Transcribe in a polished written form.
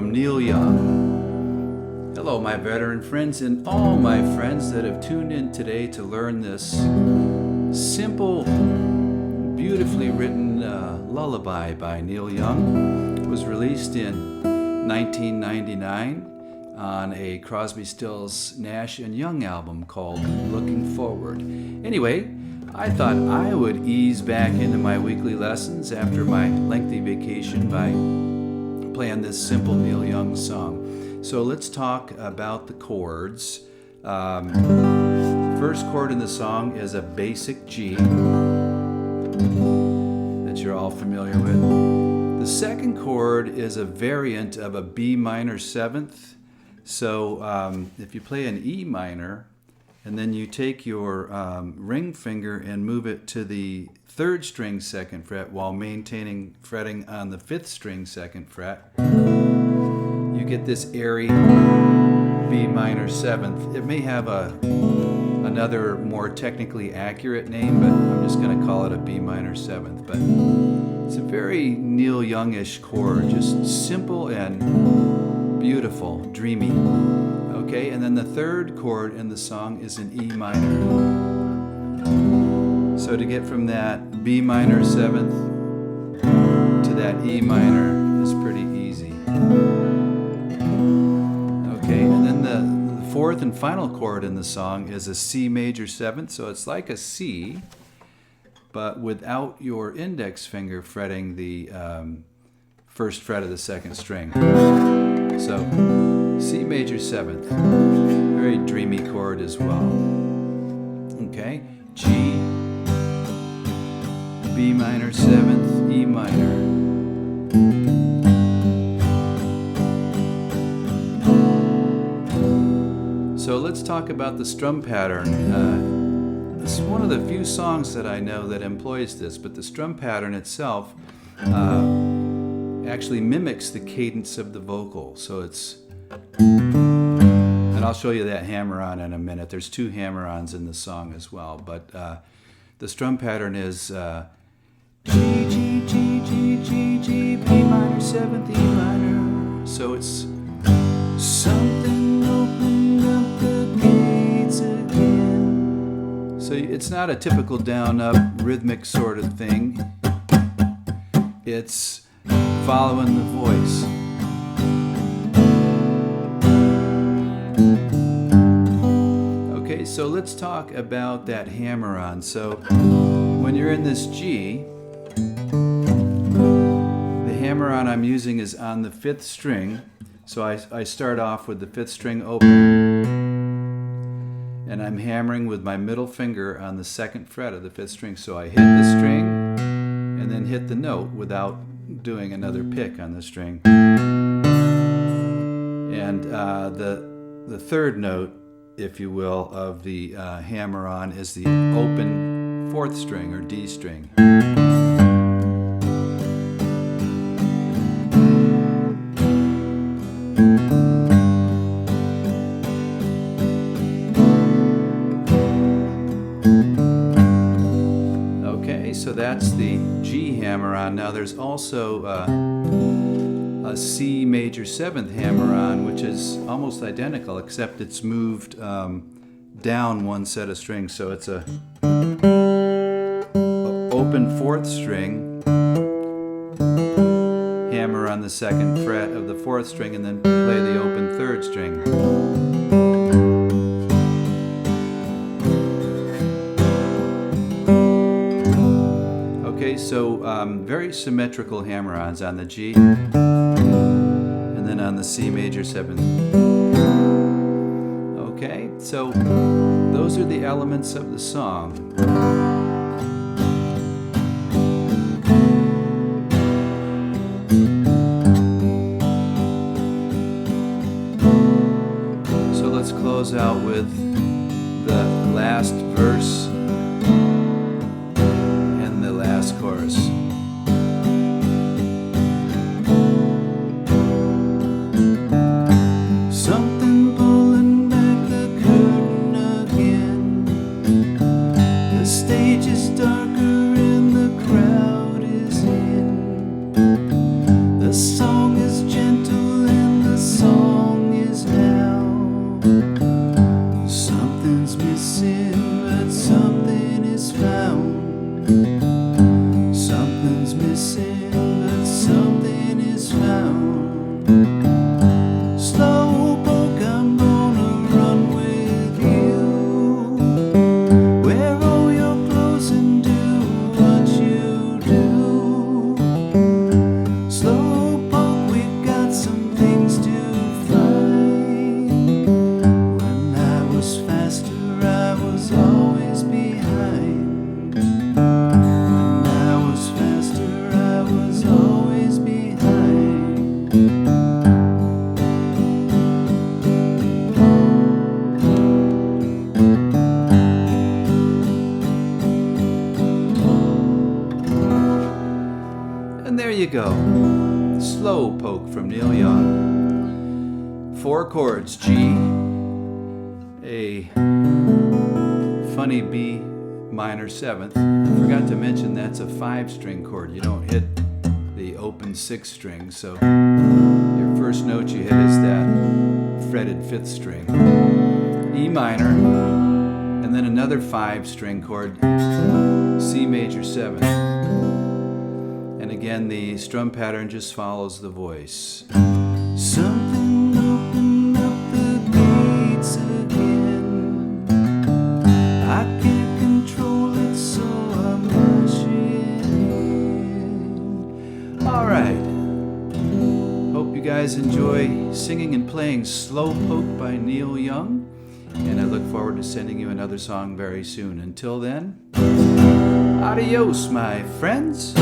from Neil Young. Hello, my veteran friends and all my friends that have tuned in today to learn this simple, beautifully written lullaby by Neil Young. It was released in 1999 on a Crosby, Stills, Nash & Young album called Looking Forward. Anyway, I thought I would ease back into my weekly lessons after my lengthy vacation by playing this simple Neil Young song. So let's talk about the chords. First chord in the song is a basic G that you're all familiar with. The second chord is a variant of a B minor seventh. So if you play an E minor, and then you take your ring finger and move it to the third string second fret while maintaining fretting on the fifth string second fret, you get this airy B minor seventh. It may have another more technically accurate name, but I'm just going to call it a B minor seventh. But it's a very Neil Youngish chord, just simple and beautiful, dreamy. Okay, and then the third chord in the song is an E minor. So to get from that B minor seventh to that E minor is pretty easy. Okay, and then the fourth and final chord in the song is a C major seventh. So it's like a C, but without your index finger fretting the first fret of the second string. So C major seventh, very dreamy chord as well. Okay, G, B minor seventh, E minor. So let's talk about the strum pattern. This is one of the few songs that I know that employs this, but the strum pattern itself actually mimics the cadence of the vocal. So it's, and I'll show you that hammer-on in a minute. There's two hammer-ons in the song as well, but the strum pattern is G, G, G, G, G, G, B minor seventh, E minor. So it's something opened up the gates again. So it's not a typical down-up rhythmic sort of thing. It's following the voice. Okay, so let's talk about that hammer-on. So when you're in this G, the hammer-on I'm using is on the fifth string. So I start off with the fifth string open, and I'm hammering with my middle finger on the second fret of the fifth string. So I hit the string and then hit the note without doing another pick on the string. And the third note, if you will, of the hammer-on is the open fourth string or D string. Okay, so that's the G hammer-on. Now there's also a C major seventh hammer-on, which is almost identical, except it's moved down one set of strings. So it's a open fourth string, hammer on the second fret of the fourth string, and then play the open third string. Okay, so very symmetrical hammer-ons on the G, and then on the C major seventh. Okay, so those are the elements of the song. So let's close out with the last verse and the last chorus. Something pulling back the curtain again. The stage is darker and the crowd is in. The song is gentle and you go. Slowpoke from Neil Young. 4 chords, G, a funny B minor 7th. I forgot to mention that's a 5-string chord. You don't hit the open 6th string, so your first note you hit is that fretted 5th string. E minor, and then another 5-string chord, C major 7th. And again, the strum pattern just follows the voice. Something opened up the gates again. I can't control it, so I'm rushing in. All right. Hope you guys enjoy singing and playing Slowpoke by Neil Young. And I look forward to sending you another song very soon. Until then, adios, my friends.